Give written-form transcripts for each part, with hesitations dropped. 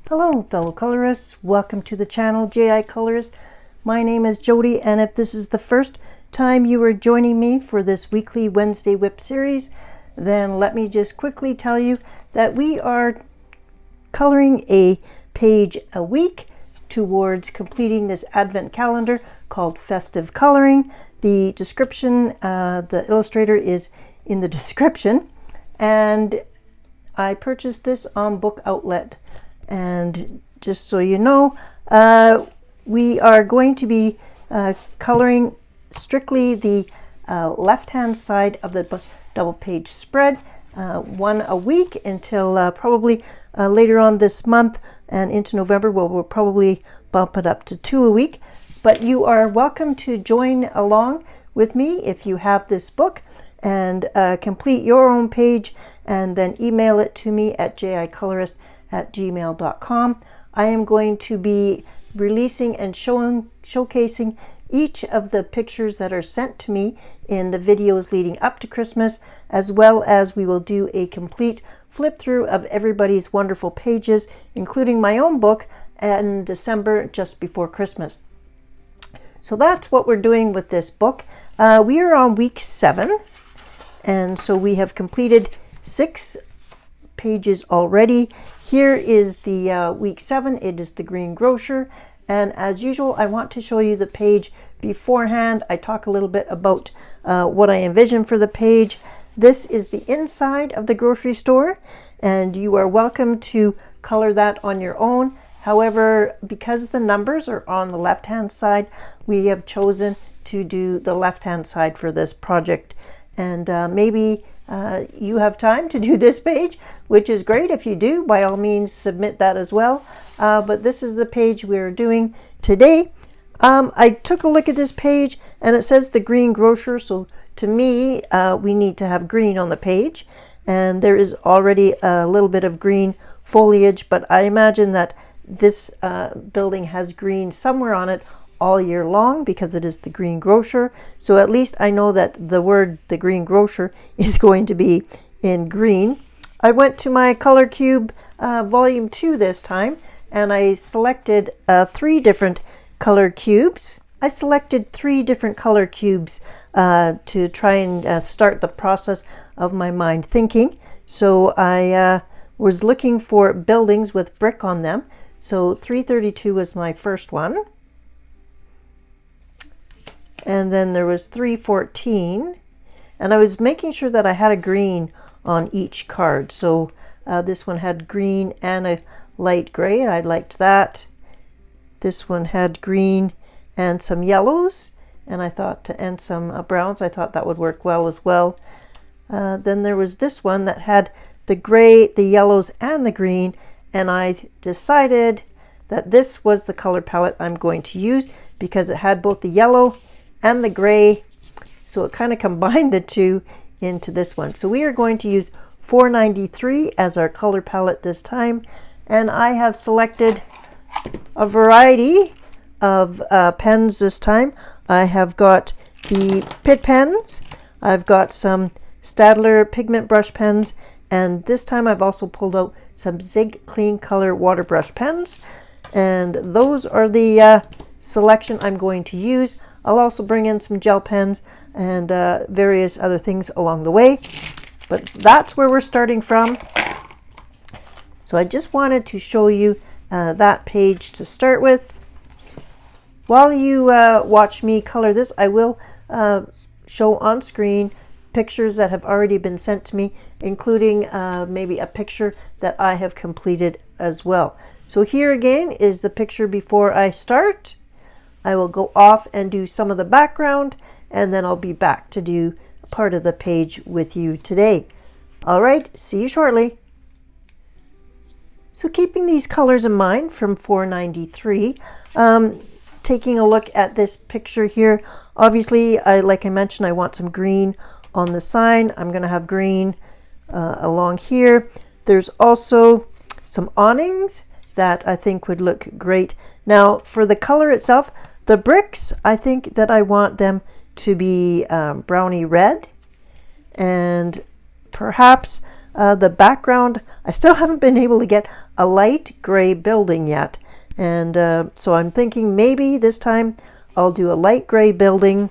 Hello fellow colorists, welcome to the channel jicolourist. My name is Jody, and if this is the first time you are joining me for this weekly Wednesday WIP series, then let me just quickly tell you that we are coloring a page a week towards completing this advent calendar called Festive Coloring. The description, the illustrator is in the description, and I purchased this on Book Outlet. And just so you know, we are going to be coloring strictly the left-hand side of the double page spread, one a week until probably later on this month and into November, where we'll probably bump it up to 2 a week. But you are welcome to join along with me if you have this book and complete your own page and then email it to me at jicolourist@gmail.com. I am going to be releasing and showcasing each of the pictures that are sent to me in the videos leading up to Christmas, as well as we will do a complete flip through of everybody's wonderful pages, including my own book, in December just before Christmas. So that's what we're doing with this book. We are on week 7, and so we have completed 6 pages already. Here is the week 7. It is the green grocer, and as usual I want to show you the page beforehand. I talk a little bit about what I envision for the page. This is the inside of the grocery store, and you are welcome to color that on your own. However, because the numbers are on the left hand side, we have chosen to do the left hand side for this project, and maybe you have time to do this page, which is great. If you do, by all means submit that as well. But this is the page we're doing today. I took a look at this page and it says the green grocer, so to me we need to have green on the page, and there is already a little bit of green foliage, but I imagine that this building has green somewhere on it all year long because it is the green grocer. So at least I know that the word the green grocer is going to be in green. I went to my color cube volume 2 this time, and I selected 3 different color cubes. I selected 3 different color cubes to try and start the process of my mind thinking. So I was looking for buildings with brick on them. So 332 was my first one. And then there was 314, and I was making sure that I had a green on each card. So this one had green and a light gray, and I liked that. This one had green and some yellows, and I thought, and some browns. I thought that would work well as well. Then there was this one that had the gray, the yellows, and the green, and I decided that this was the color palette I'm going to use because it had both the yellow and the gray, so it kind of combined the two into this one. So we are going to use 493 as our color palette this time, and I have selected a variety of pens this time. I have got the Pitt pens, I've got some Staedtler pigment brush pens, and this time I've also pulled out some Zig Clean Color water brush pens, and those are the selection I'm going to use. I'll also bring in some gel pens and various other things along the way, but that's where we're starting from. So I just wanted to show you that page to start with. While you watch me color this, I will show on screen pictures that have already been sent to me, including maybe a picture that I have completed as well. So here again is the picture before I start. I will go off and do some of the background, and then I'll be back to do part of the page with you today. All right, see you shortly. So keeping these colors in mind from 493, taking a look at this picture here, obviously, like I mentioned, I want some green on the sign. I'm going to have green along here. There's also some awnings that I think would look great. Now for the color itself, the bricks, I think that I want them to be browny red, and perhaps The background, I still haven't been able to get a light gray building yet. And so I'm thinking maybe this time I'll do a light gray building.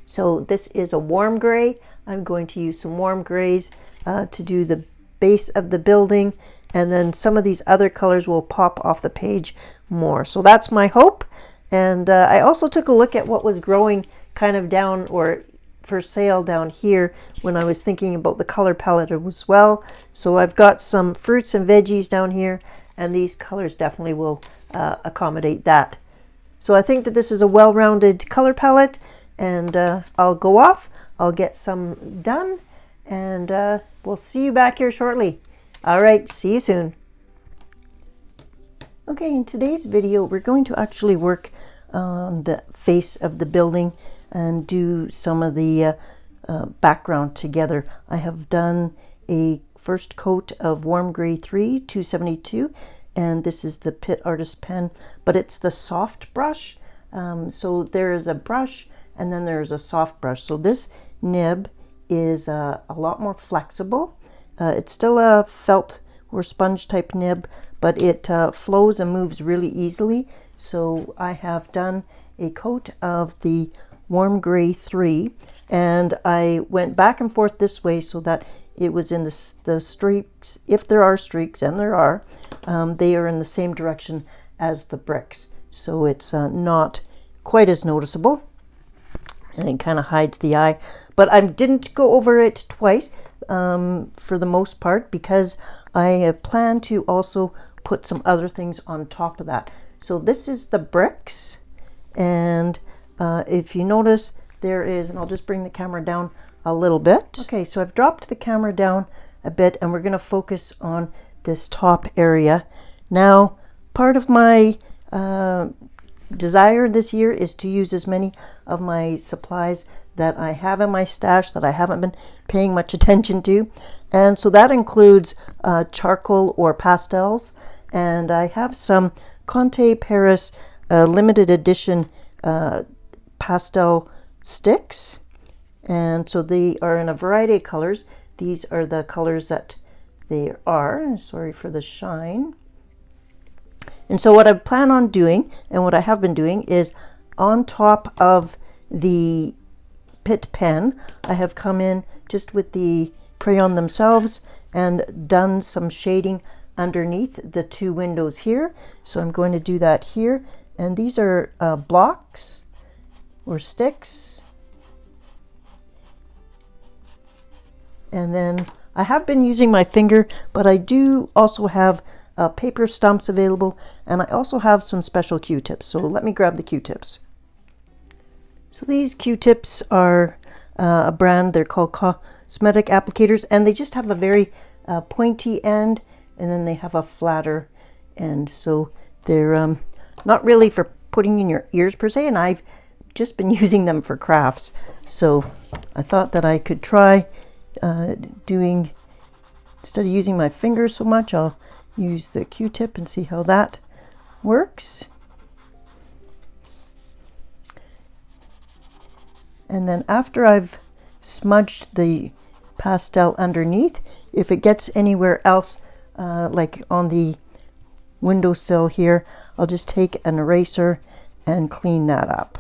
So this is a warm gray. I'm going to use some warm grays to do the base of the building. And then some of these other colors will pop off the page more. So that's my hope. And I also took a look at what was growing kind of down or for sale down here when I was thinking about the color palette as well. So I've got some fruits and veggies down here, and these colors definitely will accommodate that. So I think that this is a well-rounded color palette, and I'll go off, I'll get some done, and we'll see you back here shortly. All right, see you soon. Okay, in today's video, we're going to actually work on the face of the building and do some of the background together. I have done a first coat of Warm Gray 3 272, and this is the Pitt Artist pen, but it's the soft brush. So there is a brush and then there's a soft brush. So this nib is a lot more flexible. It's still a felt or sponge type nib, but it flows and moves really easily. So I have done a coat of the Warm Gray 3, and I went back and forth this way so that it was in the streaks. If there are streaks, and there are, they are in the same direction as the bricks, so it's not quite as noticeable, and it kind of hides the eye. But I didn't go over it twice for the most part, because I plan to also put some other things on top of that. So this is the bricks, and if you notice, there is, and I'll just bring the camera down a little bit. Okay, so I've dropped the camera down a bit, and we're going to focus on this top area. Now, part of my desire this year is to use as many of my supplies that I have in my stash that I haven't been paying much attention to, and so that includes charcoal or pastels, and I have some Conte Paris limited edition pastel sticks, and so they are in a variety of colors. These are the colors that they are. Sorry for the shine. And so what I plan on doing, and what I have been doing, is on top of the Pitt pen, I have come in just with the crayon themselves and done some shading underneath the two windows here. So I'm going to do that here, and these are blocks or sticks. And then I have been using my finger, but I do also have paper stumps available, and I also have some special Q-tips. So let me grab the Q-tips. So these Q-tips are a brand, they're called Cosmetic Applicators, and they just have a very pointy end, and then they have a flatter end. So they're not really for putting in your ears per se, and I've just been using them for crafts. So I thought that I could try doing, instead of using my fingers so much, I'll use the Q-tip and see how that works. And then after I've smudged the pastel underneath, if it gets anywhere else, like on the windowsill here, I'll just take an eraser and clean that up.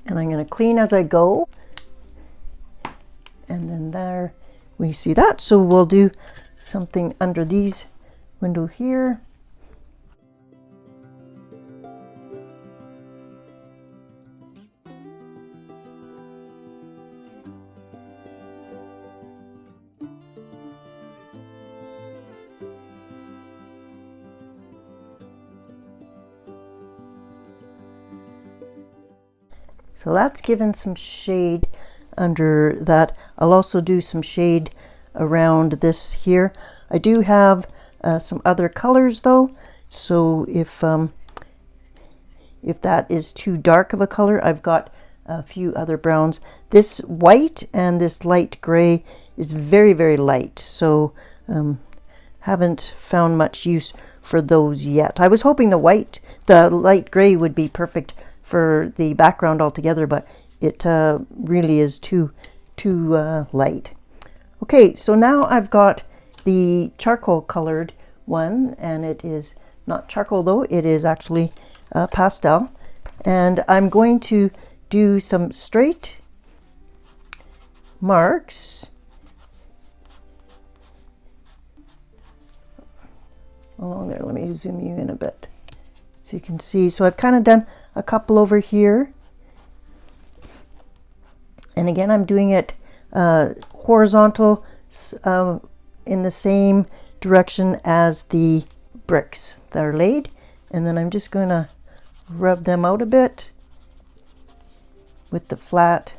And I'm going to clean as I go. And then there we see that. So we'll do something under these window here. So that's given some shade under that. I'll also do some shade around this here. I do have some other colors though, so if that is too dark of a color, I've got a few other browns. This white and this light gray is very, very light, so haven't found much use for those yet. I was hoping the light gray would be perfect for the background altogether, but it really is too light. Okay, so now I've got the charcoal colored one, and it is not charcoal though, it is actually pastel. And I'm going to do some straight marks along there. Let me zoom you in a bit so you can see. So I've kind of done a couple over here. And again, I'm doing it horizontal in the same direction as the bricks that are laid. And then I'm just going to rub them out a bit with the flat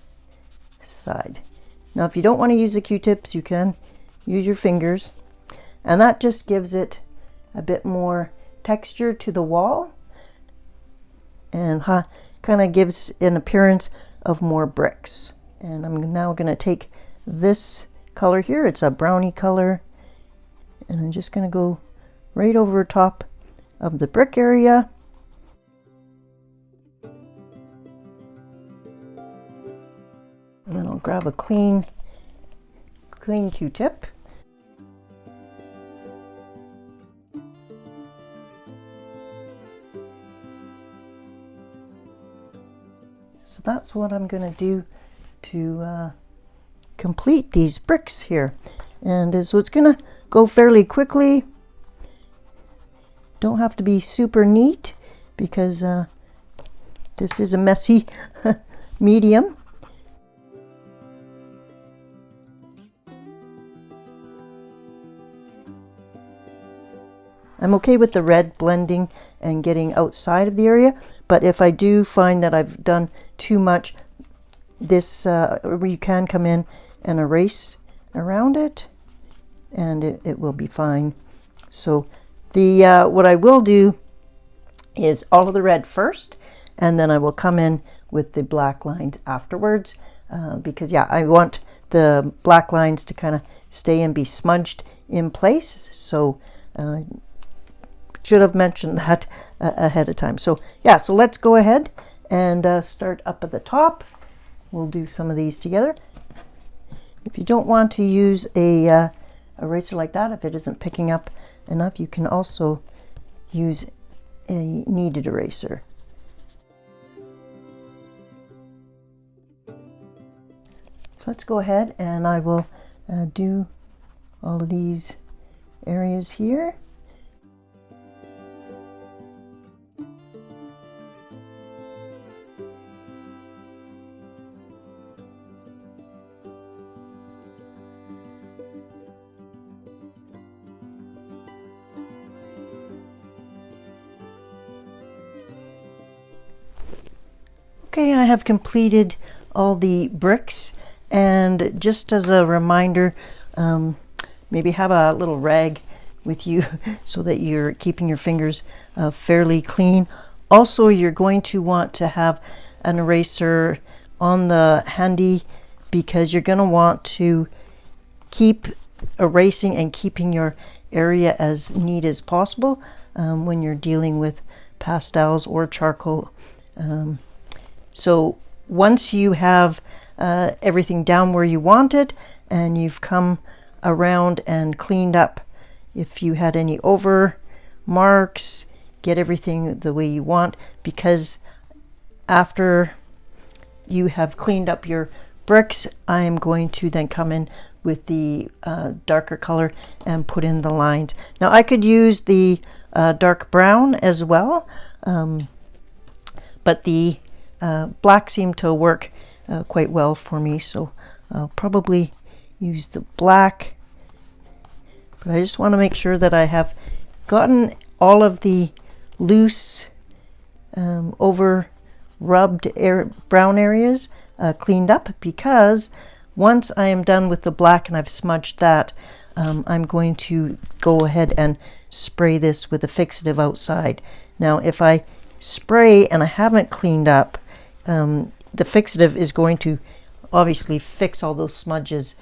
side. Now, if you don't want to use the Q-tips, you can use your fingers. And that just gives it a bit more texture to the wall and kind of gives an appearance of more bricks. And I'm now going to take this color here, it's a brownie color, and I'm just going to go right over top of the brick area. And then I'll grab a clean Q-tip. So that's what I'm going to do to complete these bricks here. And so it's going to go fairly quickly. Don't have to be super neat because this is a messy medium. I'm okay with the red blending and getting outside of the area, but if I do find that I've done too much, this you can come in and erase around it, and it will be fine. So the what I will do is all of the red first, and then I will come in with the black lines afterwards, because yeah, I want the black lines to kind of stay and be smudged in place. So should have mentioned that ahead of time. So yeah, so let's go ahead and start up at the top. We'll do some of these together. If you don't want to use a eraser like that, if it isn't picking up enough, you can also use a kneaded eraser. So let's go ahead and I will do all of these areas here. Okay, I have completed all the bricks, and just as a reminder, maybe have a little rag with you so that you're keeping your fingers fairly clean. Also, you're going to want to have an eraser on the handy because you're going to want to keep erasing and keeping your area as neat as possible when you're dealing with pastels or charcoal. So once you have everything down where you want it and you've come around and cleaned up, if you had any over marks, get everything the way you want, because after you have cleaned up your bricks, I'm going to then come in with the darker color and put in the lines. Now I could use the dark brown as well, but the black seemed to work quite well for me, so I'll probably use the black. But I just want to make sure that I have gotten all of the loose over rubbed brown areas cleaned up, because once I am done with the black and I've smudged that, I'm going to go ahead and spray this with a fixative outside. Now if I spray and I haven't cleaned up, the fixative is going to obviously fix all those smudges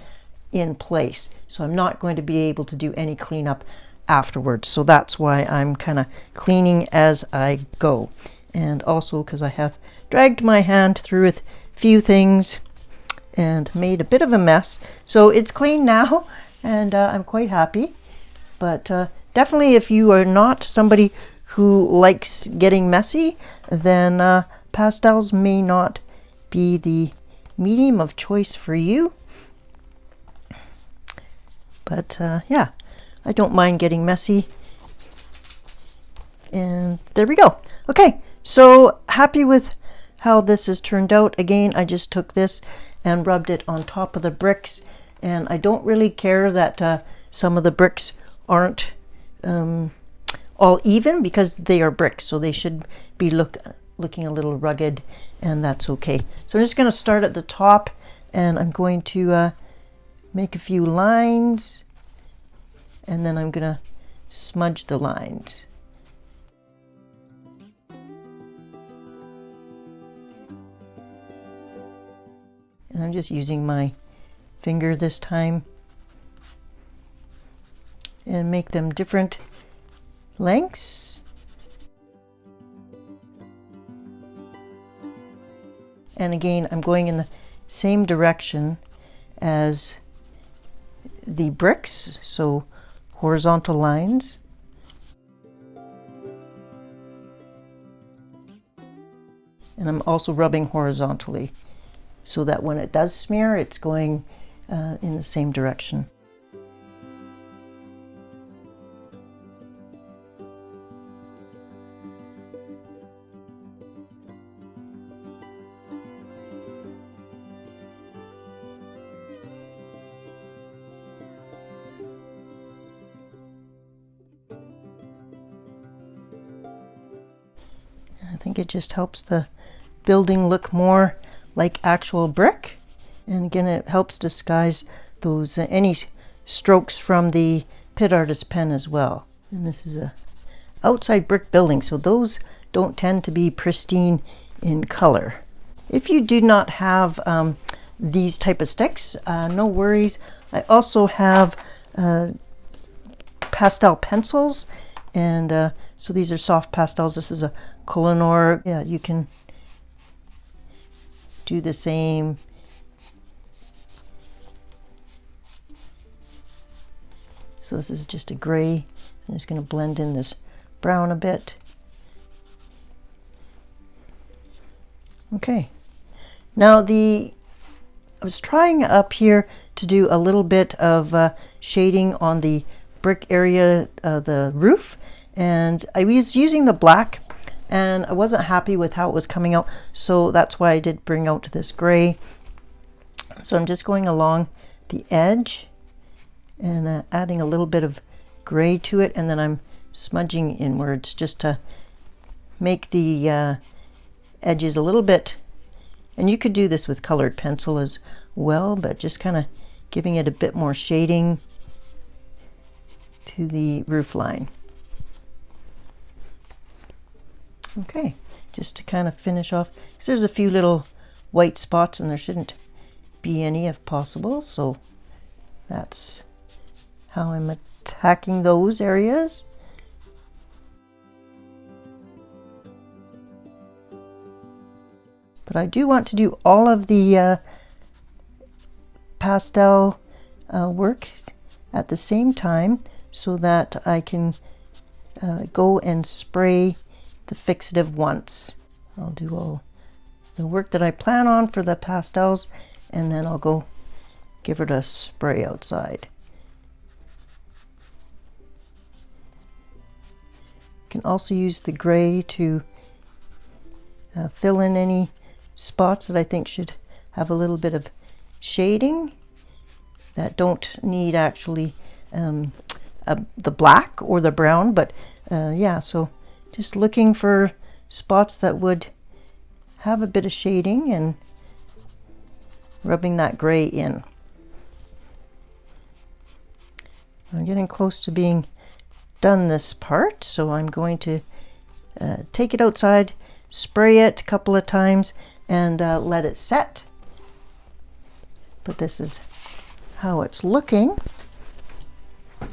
in place, so I'm not going to be able to do any cleanup afterwards. So that's why I'm kind of cleaning as I go, and also because I have dragged my hand through a few things, and made a bit of a mess. So it's clean now, and I'm quite happy. But definitely, if you are not somebody who likes getting messy, then pastels may not be the medium of choice for you. But yeah, I don't mind getting messy. And there we go. Okay, so happy with how this has turned out. Again, I just took this and rubbed it on top of the bricks, and I don't really care that some of the bricks aren't all even, because they are bricks, so they should be looking a little rugged, and that's okay. So I'm just going to start at the top, and I'm going to make a few lines, and then I'm going to smudge the lines. And I'm just using my finger this time, and make them different lengths. And again, I'm going in the same direction as the bricks, so horizontal lines. And I'm also rubbing horizontally, so that when it does smear, it's going in the same direction. I think it just helps the building look more like actual brick, and again, it helps disguise those any strokes from the pit artist pen as well. And this is a outside brick building, so those don't tend to be pristine in color. If you do not have these type of sticks, no worries. I also have pastel pencils, and so these are soft pastels. This is a Koh-i-Noor. Yeah, you can do the same. So this is just a gray. I'm just going to blend in this brown a bit. Okay. Now I was trying up here to do a little bit of shading on the brick area, the roof, and I was using the black, and I wasn't happy with how it was coming out, so that's why I did bring out this gray. So I'm just going along the edge and adding a little bit of gray to it, and then I'm smudging inwards just to make the edges a little bit, and you could do this with colored pencil as well, but just kind of giving it a bit more shading to the roof line. Okay, just to kind of finish off, because there's a few little white spots and there shouldn't be any if possible, so that's how I'm attacking those areas. But I do want to do all of the pastel work at the same time, so that I can go and spray the fixative once. I'll do all the work that I plan on for the pastels, and then I'll go give it a spray outside. You can also use the gray to fill in any spots that I think should have a little bit of shading that don't need actually the black or the brown, but yeah, so just looking for spots that would have a bit of shading and rubbing that gray in. I'm getting close to being done this part, so I'm going to take it outside, spray it a couple of times, and let it set. But this is how it's looking. I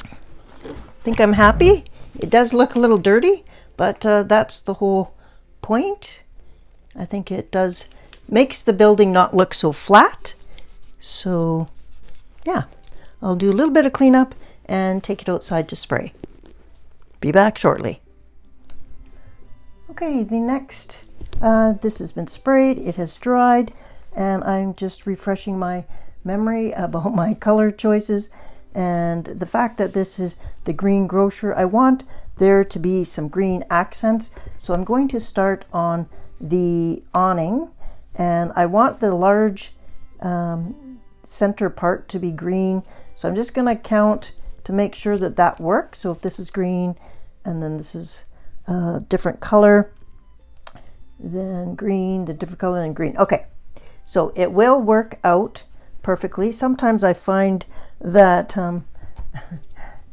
think I'm happy. It does look a little dirty, but that's the whole point. I think it makes the building not look so flat, So yeah, I'll do a little bit of cleanup and take it outside to spray. Be back shortly. Okay, the next, this has been sprayed, it has dried, and I'm just refreshing my memory about my color choices and the fact that this is the green grocer. I want there to be some green accents, so I'm going to start on the awning, and I want the large center part to be green, so I'm just going to count to make sure that that works. So if this is green and then this is a different color, then green, the different color, and green. Okay, so it will work out perfectly. Sometimes I find that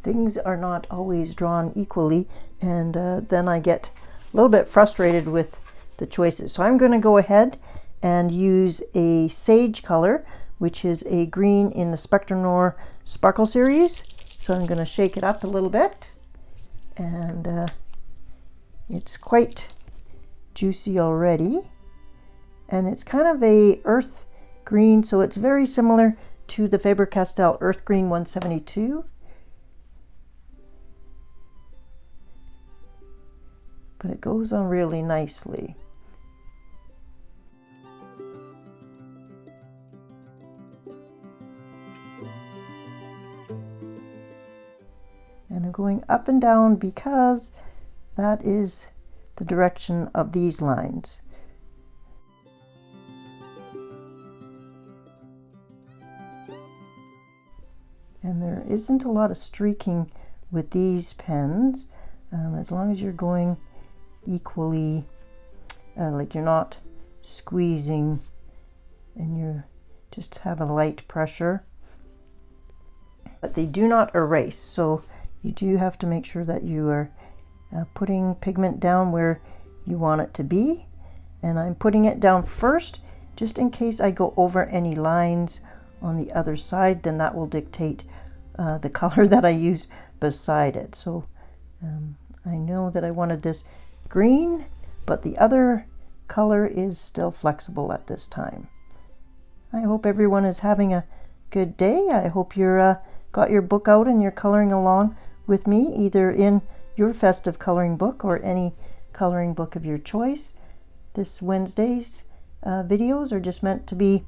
things are not always drawn equally, and then I get a little bit frustrated with the choices. So I'm going to go ahead and use a sage color, which is a green in the Spectrum Noir Sparkle series. So I'm going to shake it up a little bit, and it's quite juicy already, and it's kind of a earth green, so it's very similar to the Faber-Castell Earth Green 172. But it goes on really nicely. And I'm going up and down because that is the direction of these lines. And there isn't a lot of streaking with these pens, as long as you're going equally, like you're not squeezing and you just have a light pressure. But they do not erase, so you do have to make sure that you are putting pigment down where you want it to be. And I'm putting it down first just in case I go over any lines on the other side, then that will dictate the color that I use beside it. So I know that I wanted this green, but the other color is still flexible at this time. I hope everyone is having a good day. I hope you're got your book out and you're coloring along with me, either in your festive coloring book or any coloring book of your choice. This Wednesday's videos are just meant to be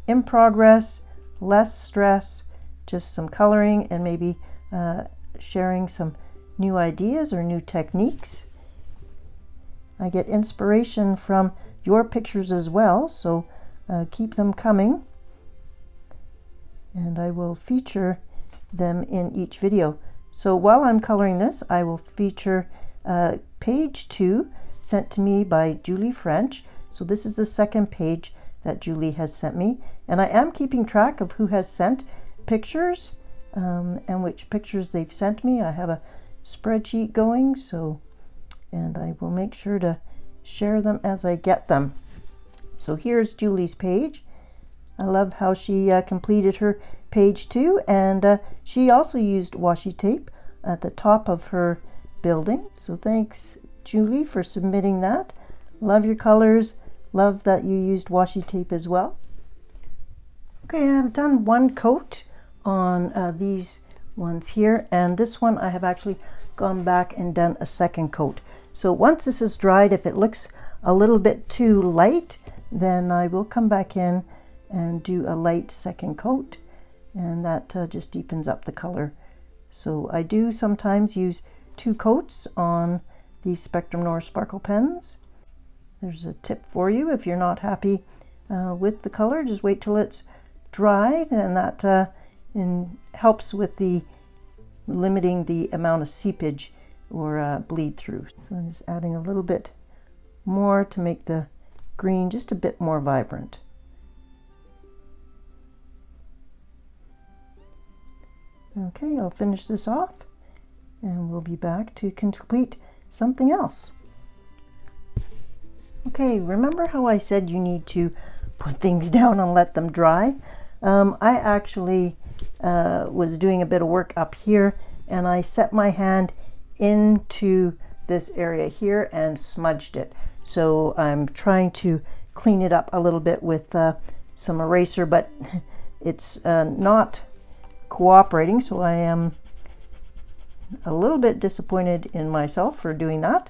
in progress, less stress, just some coloring and maybe sharing some new ideas or new techniques. I get inspiration from your pictures as well, so keep them coming, and I will feature them in each video. So while I'm coloring this, I will feature page 2 sent to me by Julie French. So this is the second page that Julie has sent me, and I am keeping track of who has sent pictures and which pictures they've sent me. I have a spreadsheet going, so, and I will make sure to share them as I get them. So here's Julie's page. I love how she completed her page 2, and she also used washi tape at the top of her building. So thanks, Julie, for submitting that. Love your colors. Love that you used washi tape as well. Okay, I've done one coat on these ones here, and this one I have actually gone back and done a second coat. So once this is dried, if it looks a little bit too light, then I will come back in and do a light second coat, and that just deepens up the color. So I do sometimes use 2 coats on these Spectrum Noir Sparkle pens. There's a tip for you: if you're not happy with the color, just wait till it's dried, and that helps with the limiting the amount of seepage or bleed through. So I'm just adding a little bit more to make the green just a bit more vibrant. Okay, I'll finish this off and we'll be back to complete something else. Okay, remember how I said you need to put things down and let them dry? I actually was doing a bit of work up here, and I set my hand into this area here and smudged it. So I'm trying to clean it up a little bit with some eraser, but it's not cooperating, so I am a little bit disappointed in myself for doing that.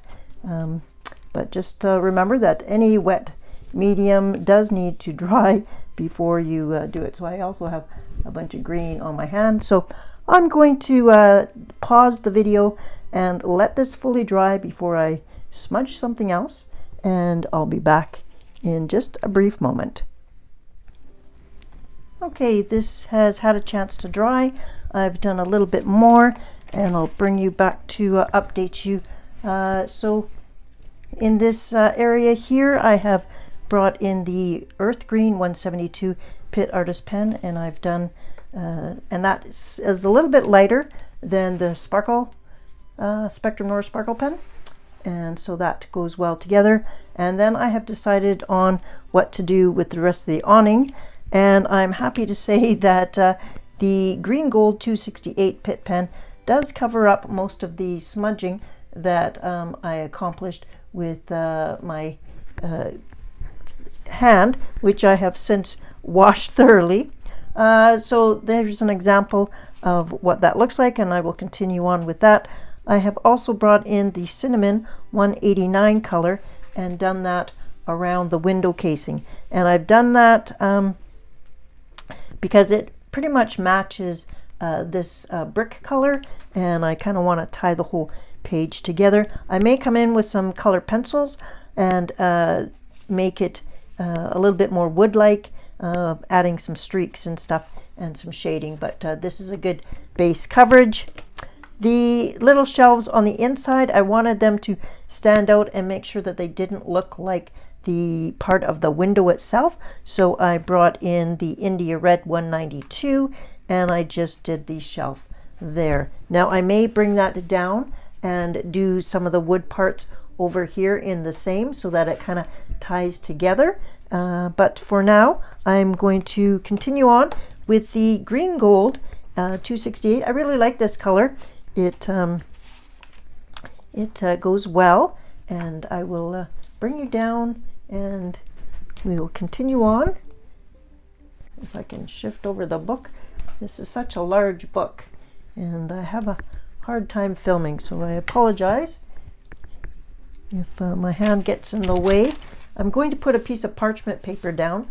But just remember that any wet medium does need to dry before you do it. So I also have a bunch of green on my hand. So I'm going to pause the video and let this fully dry before I smudge something else. And I'll be back in just a brief moment. Okay, this has had a chance to dry. I've done a little bit more and I'll bring you back to update you. So in this area here, I have brought in the Earth Green 172 Pitt Artist Pen, and I've done, and that is a little bit lighter than the Sparkle, Spectrum Noir Sparkle Pen, and so that goes well together. And then I have decided on what to do with the rest of the awning, and I'm happy to say that the Green Gold 268 Pitt Pen does cover up most of the smudging that I accomplished with my hand, which I have since washed thoroughly. So there's an example of what that looks like, and I will continue on with that. I have also brought in the Cinnamon 189 color and done that around the window casing, and I've done that because it pretty much matches this brick color, and I kind of want to tie the whole page together. I may come in with some color pencils and make it a little bit more wood-like, adding some streaks and stuff and some shading, but this is a good base coverage. The little shelves on the inside, I wanted them to stand out and make sure that they didn't look like the part of the window itself, so I brought in the India Red 192 and I just did the shelf there. Now I may bring that down and do some of the wood parts over here in the same, so that it kind of ties together, but for now I'm going to continue on with the Green Gold 268. I really like this color. It goes well, and I will bring you down and we will continue on. If I can shift over the book. This is such a large book and I have a hard time filming, so I apologize if my hand gets in the way. I'm going to put a piece of parchment paper down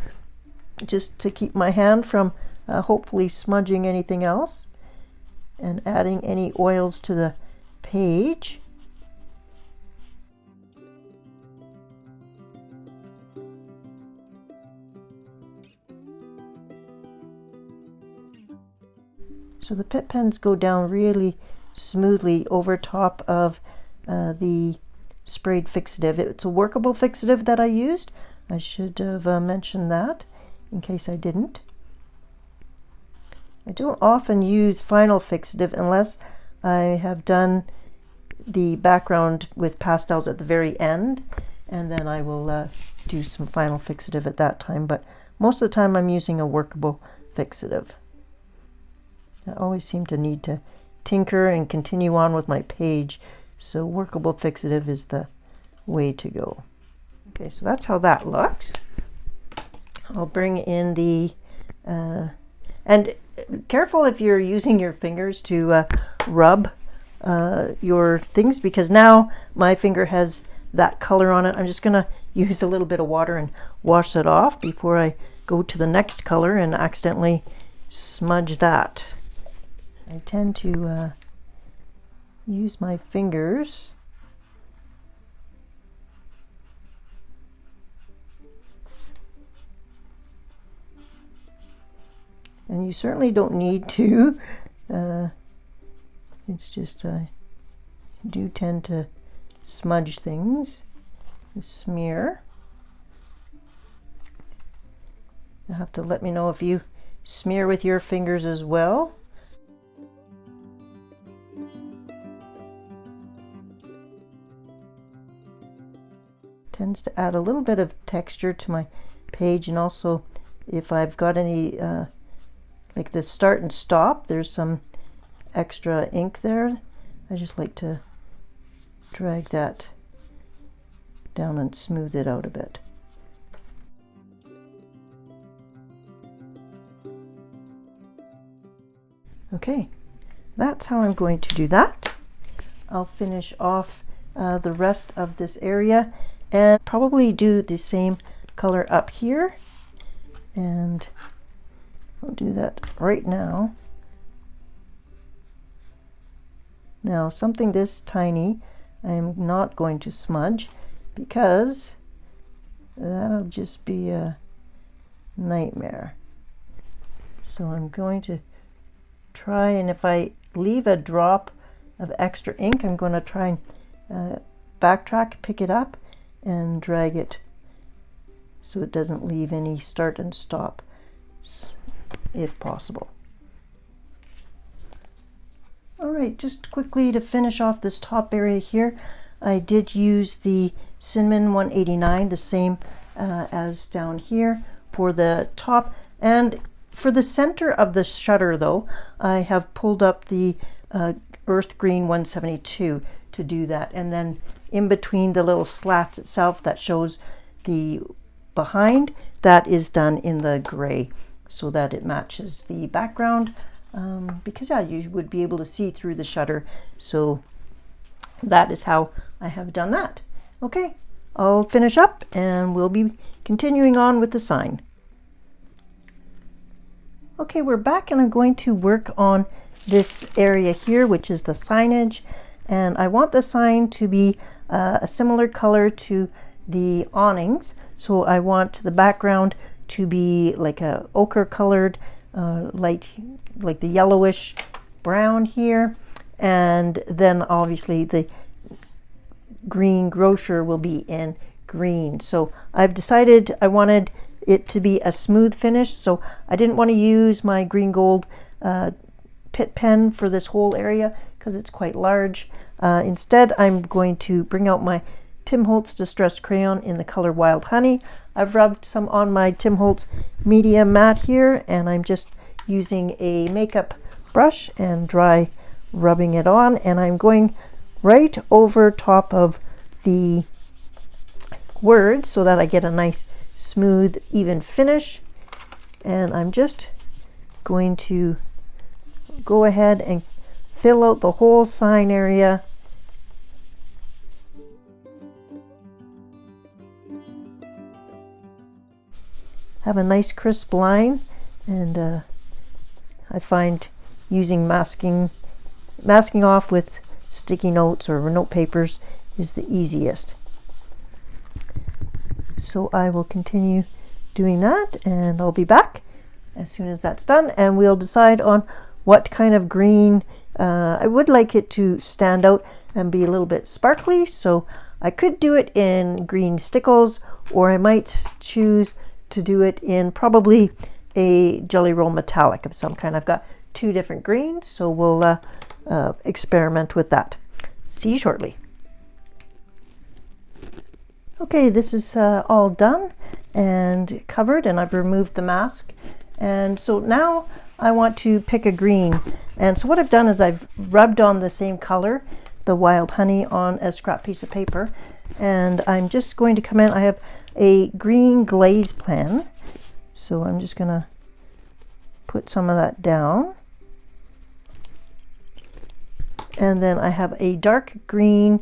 just to keep my hand from hopefully smudging anything else and adding any oils to the page. So the Pitt pens go down really smoothly over top of the sprayed fixative. It's a workable fixative that I used. I should have mentioned that in case I didn't. I don't often use final fixative unless I have done the background with pastels at the very end, and then I will do some final fixative at that time, but most of the time I'm using a workable fixative. I always seem to need to tinker and continue on with my page, so workable fixative is the way to go. Okay, so that's how that looks. I'll bring in the and careful if you're using your fingers to rub your things, because now my finger has that color on it. I'm just gonna use a little bit of water and wash it off before I go to the next color and accidentally smudge that. I tend to use my fingers and you certainly don't need to. It's just I do tend to smudge things and smear. You'll have to let me know if you smear with your fingers as well. Tends to add a little bit of texture to my page, and also if I've got any like the start and stop, there's some extra ink there. I just like to drag that down and smooth it out a bit. Okay, that's how I'm going to do that. I'll finish off the rest of this area and probably do the same color up here, and I'll do that right now. Now something this tiny I am not going to smudge, because that'll just be a nightmare. So I'm going to try, and if I leave a drop of extra ink, I'm going to try and backtrack, pick it up, and drag it so it doesn't leave any start and stop if possible. Alright, just quickly to finish off this top area here, I did use the Cinnamon 189, the same as down here for the top. And for the center of the shutter though, I have pulled up the Earth Green 172 to do that. And then in between the little slats itself that shows the behind, that is done in the gray so that it matches the background. Because yeah, you would be able to see through the shutter. So that is how I have done that. Okay, I'll finish up and we'll be continuing on with the sign. Okay, we're back and I'm going to work on this area here, which is the signage. And I want the sign to be a similar color to the awnings. So I want the background to be like a ochre colored, light, like the yellowish brown here, and then obviously the green grocer will be in green. So I've decided I wanted it to be a smooth finish, so I didn't want to use my green gold pit pen for this whole area because it's quite large. Instead, I'm going to bring out my Tim Holtz Distressed Crayon in the color Wild Honey. I've rubbed some on my Tim Holtz medium matte here, and I'm just using a makeup brush and dry rubbing it on, and I'm going right over top of the words so that I get a nice smooth even finish. And I'm just going to go ahead and fill out the whole sign area. Have a nice crisp line, and I find using masking off with sticky notes or note papers is the easiest. So I will continue doing that, and I'll be back as soon as that's done, and we'll decide on what kind of green. I would like it to stand out and be a little bit sparkly, so I could do it in green stickles, or I might choose to do it in probably a Jelly Roll metallic of some kind. I've got two different greens, so we'll experiment with that. See you shortly. Okay, this is all done and covered, and I've removed the mask. And so now I want to pick a green. And so what I've done is I've rubbed on the same color, the Wild Honey, on a scrap piece of paper. And I'm just going to come in. I have a green glaze pen, so I'm just gonna put some of that down. And then I have a dark green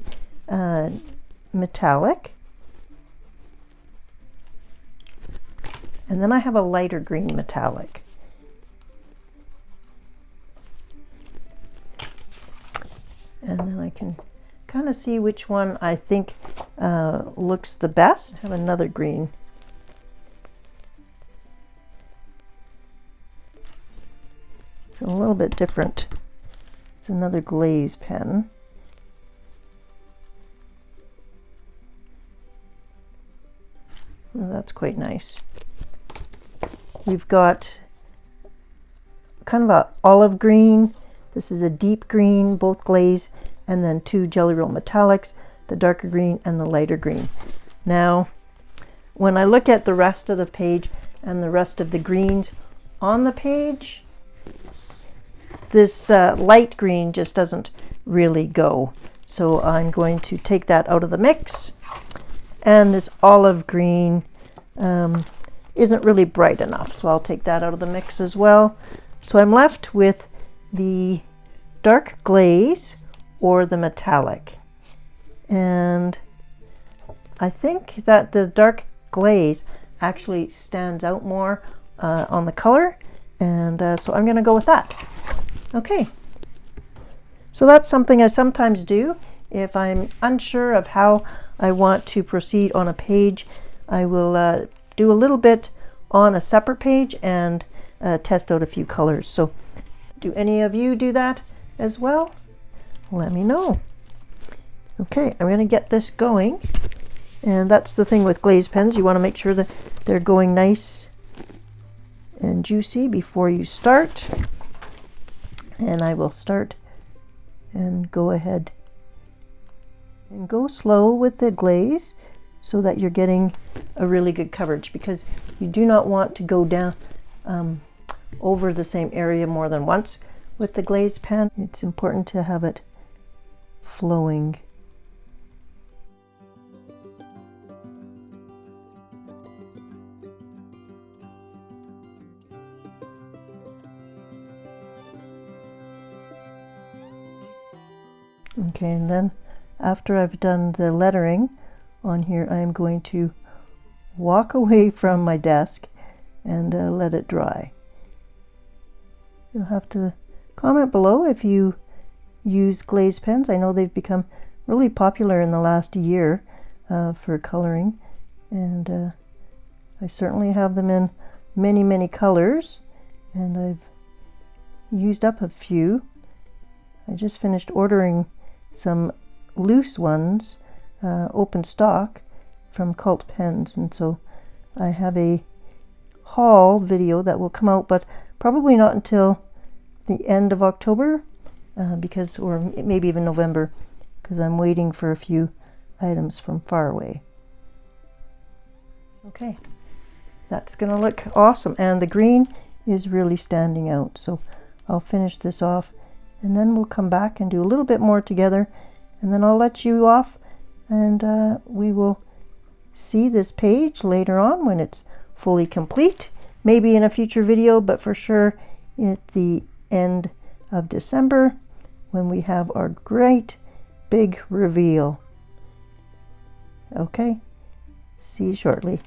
metallic. And then I have a lighter green metallic. And then I can kind of see which one I think looks the best. I have another green. It's a little bit different. It's another glaze pen. Well, that's quite nice. We've got kind of a olive green. This is a deep green, both glaze, and then two Jelly Roll metallics, the darker green and the lighter green. Now, when I look at the rest of the page and the rest of the greens on the page, this light green just doesn't really go. So I'm going to take that out of the mix. And this olive green isn't really bright enough, so I'll take that out of the mix as well. So I'm left with the dark glaze or the metallic. And I think that the dark glaze actually stands out more on the color, and so I'm going to go with that. Okay, so that's something I sometimes do. If I'm unsure of how I want to proceed on a page, I will do a little bit on a separate page and test out a few colors. So do any of you do that as well? Let me know. Okay, I'm going to get this going. And that's the thing with glaze pens. You want to make sure that they're going nice and juicy before you start. And I will start and go ahead and go slow with the glaze so that you're getting a really good coverage, because you do not want to go down over the same area more than once with the glaze pen. It's important to have it flowing. Okay, and then after I've done the lettering on here, I'm going to walk away from my desk and let it dry. You'll have to comment below if you use glaze pens. I know they've become really popular in the last year for coloring, and I certainly have them in many colors, and I've used up a few. I just finished ordering some loose ones, open stock from Cult Pens, and so I have a haul video that will come out, but probably not until the end of October, or maybe even November, because I'm waiting for a few items from far away. Okay, that's gonna look awesome, and the green is really standing out, so I'll finish this off and then we'll come back and do a little bit more together, and then I'll let you off, and we will see this page later on when it's fully complete, maybe in a future video, but for sure at the end of December when we have our great big reveal. Okay, see you shortly.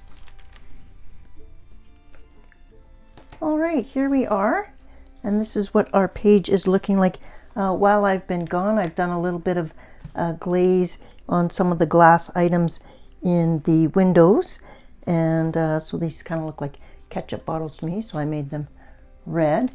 All right, here we are. And this is what our page is looking like. While I've been gone, I've done a little bit of glaze on some of the glass items in the windows. And so these kind of look like ketchup bottles to me, so I made them red.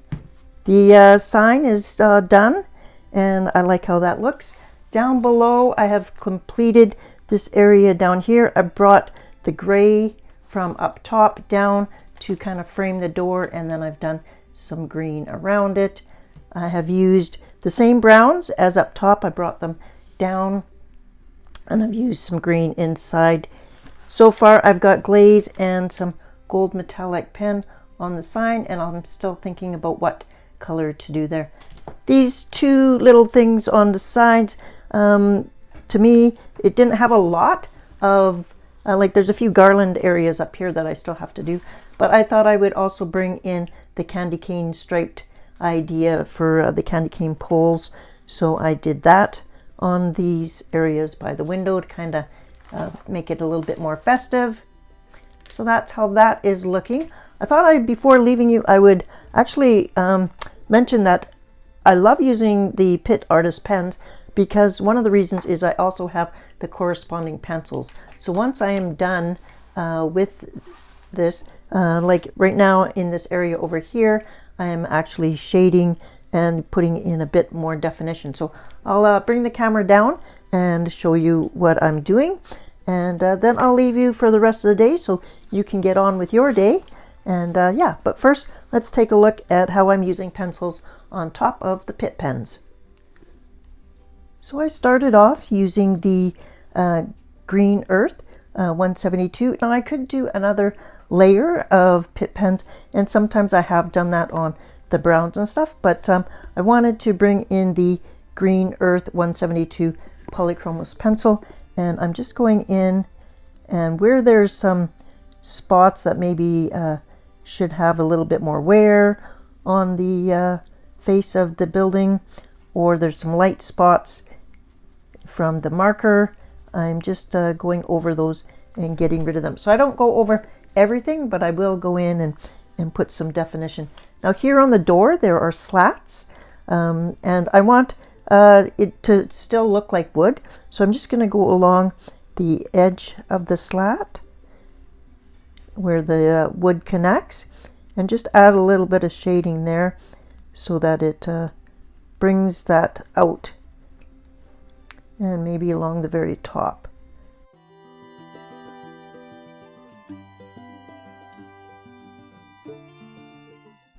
The sign is done, and I like how that looks. Down below, I have completed this area down here. I brought the gray from up top down to kind of frame the door, and then I've done some green around it. I have used the same browns as up top. I brought them down, and I've used some green inside. So far I've got glaze and some gold metallic pen on the sign, and I'm still thinking about what color to do there. These two little things on the sides, to me, it didn't have a lot of like there's a few garland areas up here that I still have to do, but I thought I would also bring in the candy cane striped idea for the candy cane poles, so I did that on these areas by the window to kind of make it a little bit more festive. So that's how that is looking. I thought before leaving you, I would actually mention that I love using the Pitt Artist pens, because one of the reasons is I also have the corresponding pencils. So once I am done with this, like right now in this area over here, I am actually shading and putting in a bit more definition. So I'll bring the camera down and show you what I'm doing, and then I'll leave you for the rest of the day so you can get on with your day. And yeah, but first let's take a look at how I'm using pencils on top of the Pitt pens. So I started off using the Green Earth 172. Now I could do another layer of Pitt pens, and sometimes I have done that on the browns and stuff, but I wanted to bring in the Green Earth 172 polychromos pencil, and I'm just going in, and where there's some spots that maybe should have a little bit more wear on the face of the building, or there's some light spots from the marker, I'm just going over those and getting rid of them. So I don't go over everything, but I will go in and put some definition. Now here on the door there are slats, and I want it to still look like wood, so I'm just going to go along the edge of the slat where the wood connects and just add a little bit of shading there so that it brings that out, and maybe along the very top.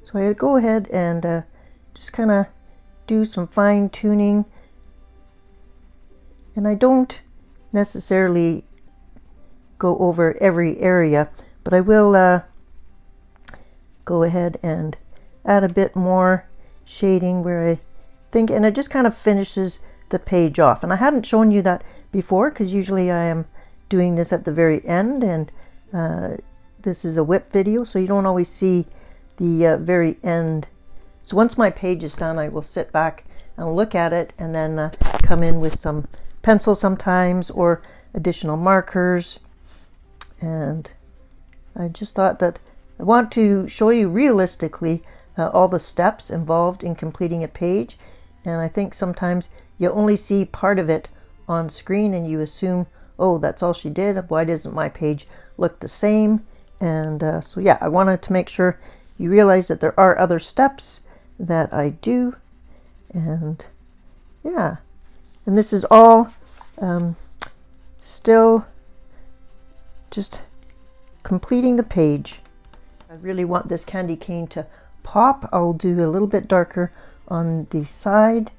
So I go ahead and just kind of do some fine tuning, and I don't necessarily go over every area, but I will go ahead and add a bit more shading where I think, and it just kind of finishes the page off. And I hadn't shown you that before because usually I am doing this at the very end, and this is a WIP video, so you don't always see the very end. So once my page is done, I will sit back and look at it, and then come in with some pencil sometimes or additional markers. And I just thought that I want to show you realistically all the steps involved in completing a page, and I think sometimes you only see part of it on screen and you assume, oh, that's all she did, why doesn't my page look the same? And so yeah, I wanted to make sure you realize that there are other steps that I do. And yeah, and this is all still just completing the page. I really want this candy cane to pop. I'll do a little bit darker on the side,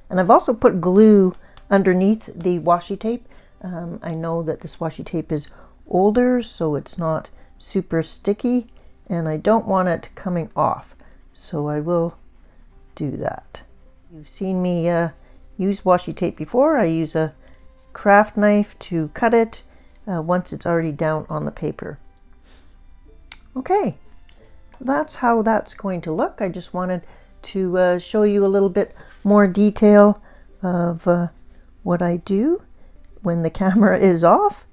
and I've also put glue underneath the washi tape. I know that this washi tape is older, so it's not super sticky, and I don't want it coming off, so I will do that. You've seen me use washi tape before. I use a craft knife to cut it once it's already down on the paper. Okay, that's how that's going to look. I just wanted to show you a little bit more detail of what I do when the camera is off.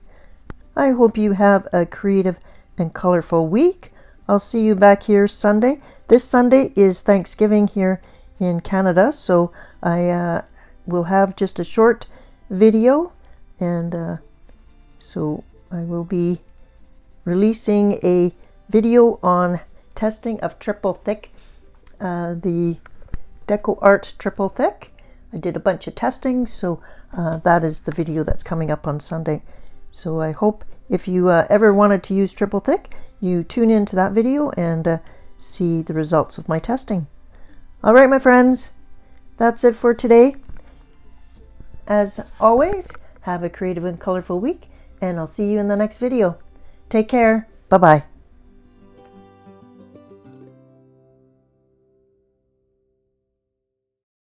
I hope you have a creative and colorful week. I'll see you back here Sunday. This Sunday is Thanksgiving here in Canada, so I will have just a short video, and so I will be releasing a video on testing of triple thick, the Deco Art triple thick. I did a bunch of testing, so that is the video that's coming up on Sunday. So I hope if you ever wanted to use triple thick, you tune into that video and see the results of my testing. All right, my friends, that's it for today. As always, have a creative and colorful week, and I'll see you in the next video. Take care. Bye-bye.